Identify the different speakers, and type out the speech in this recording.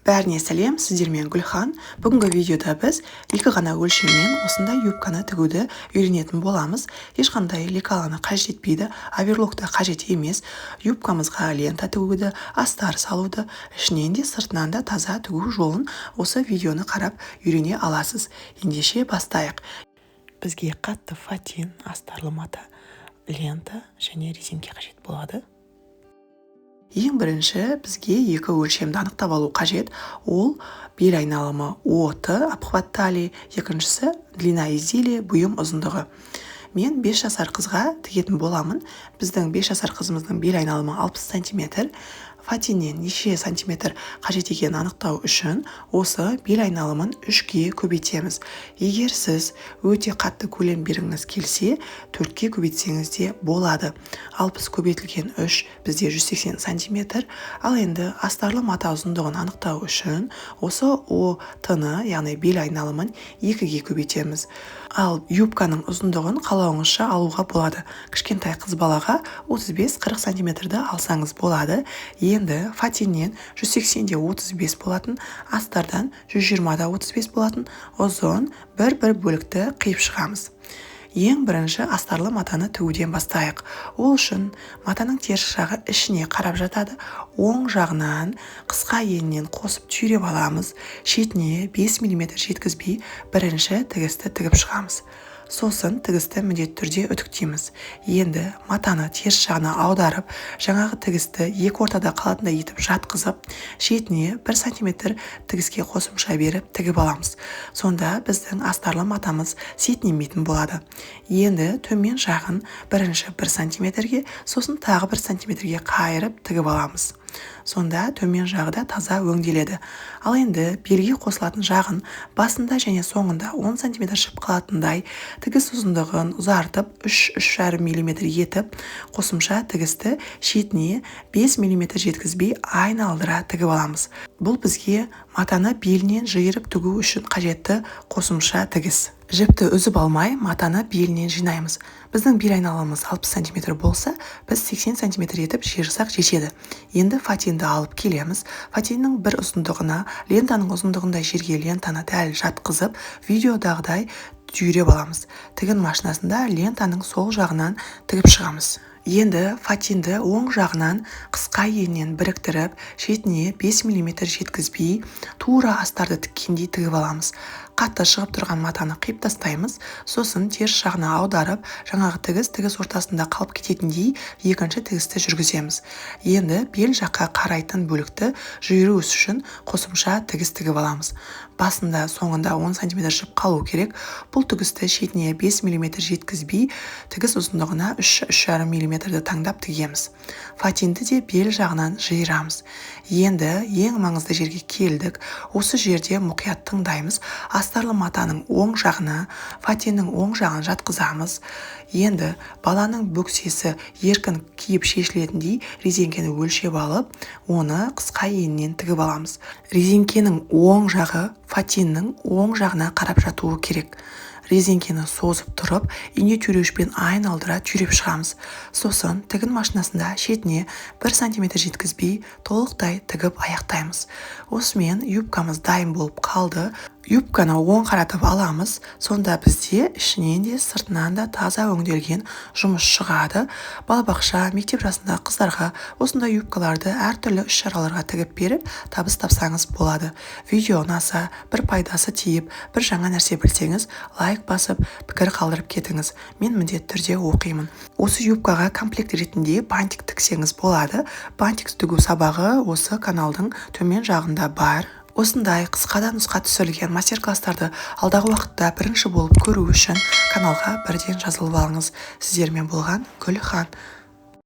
Speaker 1: Бәріне сәлем, сіздермен Гүлхан. Бүгінгі видеода біз екі ғана өлшеммен осындай юбканы тігуді үйренетін боламыз. Ешқандай лекаланы қажет етпейді, оверлокты қажет емес. Юбкамызға лента тігуді, астар салуды, ішінен де сыртынан да таза тігу жолын осы видеоны қарап үйрене аласыз. Ендеше бастайық. Бізге қатты фатин, астарлы мата, лента және резинке қажет болады. Ең бірінші бізге екі өлшемді анықтап алу қажет. Ол бел айналымы оты, обхват талии, екіншісі длина изделия, бұйым ұзындығы. Мен 5 жасар қызға тігетін боламын. Біздің 5 жасар қызымыздың бел айналымы 60 см. Фатиннен неше сантиметр қажет екенін анықтау үшін осы бел айналымын 3-ге көбейтеміз. Егер сіз өте қатты көлем бергіңіз келсе, 4-ге көбейтсеңіз де болады. 60 көбейтілген 3 бізде 180 см. Ал енді астарлы мата ұзындығын анықтау үшін осы о-тыны, яғни бел айналымын 2-ге көбейтеміз. Ал юбканың ұзындығын қалауыңызша алуға болады. Кішкентай қыз балаға 35-40 см алсаңыз болады. Енді фатиннен 180-де 35 болатын, астардан 120-да 35 болатын ұзын бір бөлікті қиып шығамыз. Ең бірінші астарлы матаны тігуден бастайық. Ол үшін матаның теріс жағы ішіне қарап жатады. Оң жағынан қысқа енінен қосып түйреп аламыз. Шетіне 5 мм жеткізбей бірінші тігісті тігіп шығамыз. Сосын тігісті міндетті түрде үтіктейміз. Енді матаны теріс жағына аударып, жаңағы тігісті екі ортада қалатындай етіп жатқызып, шетіне 1 см тігіске қосымша беріп тігіп аламыз. Сонда біздің астарлы матамыз сетінемейтін болады. Енді төмен жағын бірінші 1 см-ге, сосын тағы 1 см-ге қайырып тігіп аламыз. Сонда төмен жағы да таза өңделеді. Ал енді белге қосылатын жағын басында және соңында 10 см шып қалатындай тігіс ұзындығын ұзартып 3-3,5 мм етіп, қосымша тігісті шетіне 5 мм жеткізбей айналдыра тігіп аламыз. Бұл бізге матаны белінен жиырып тігу үшін қажетті қосымша тігіс. Жіпті үзіп алмай, матаны белінен жинаймыз. Біздің бел айналымыз 60 см болса, біз 80 см етіп жиырсақ жетеді. Енді фатинді алып келеміз. Фатиннің бір ұзындығына, лентаның ұзындығындай жерге лентаны дәл жатқызып, видеодағыдай түйреп аламыз. Тігін машинасында лентаның сол жағынан тігіп шығамыз. Енді фатинді оң жағынан қысқа енінен біріктіріп, шетіне 5 мм жеткізбей, тура астарды тіккендей тігіп аламыз. Қатты шығып тұрған матаны қиып тастаймыз, сосын теріс жағына аударып, жаңағы тігіс ортасында қалып кететіндей екінші тігісті жүргіземіз. Енді бел жаққа қарайтын бөлікті жиыру үшін қосымша тігіс тігіп аламыз. Басында соңында 10 см жіп қалу керек. Бұл тігісті шетіне 5 мм жеткізбей, тігіс ұзындығына 3-3,5 мм таңдап тігеміз. Фатинді де бел жағынан жиырамыз. Енді ең маңызды жерге келдік. Осы жерде мұқият тыңдаймыз. Астарлы матаның оң жағына, фатиннің оң жағын жатқызамыз. Енді баланың бөксесі еркін киіп шешілетіндей резинкені өлшеп алып, оны қысқа енінен тігіп аламыз. Резинкенің оң жағы фатиннің оң жағына қарап жатуы керек. Резинкені созып тұрып, ине түйреуішпен айналдыра түйреп шығамыз. Сосын тігін машинасында шетіне 1 см жеткізбей, толықтай тігіп аяқтаймыз. Осымен юбкамыз дайын болып қалды. Юбканы оң қаратып аламыз. Сонда бізде ішінен де сыртынан да таза өңделген жұмыс шығады. Балабақша, мектеп жасында қыздарға осындай юбкаларды әртүрлі іс-шараларға тігіп беріп, табыс тапсаңыз болады. Видео ұнаса, бір пайдасы тиіп, бір жаңа нәрсе білсеңіз, лайк басып, пікір қалдырып кетіңіз. Мен міндетті түрде оқимын. Осы юбкаға комплект ретінде бантик тіксеңіз болады. Бантик тігу сабағы осы каналдың төмен жағында бар. Осындай қысқада нұсқа түсірілген мастер-класстарды алдағы уақытта бірінші болып көру үшін каналға бірден жазылып алыңыз. Сіздермен болған Гүлхан.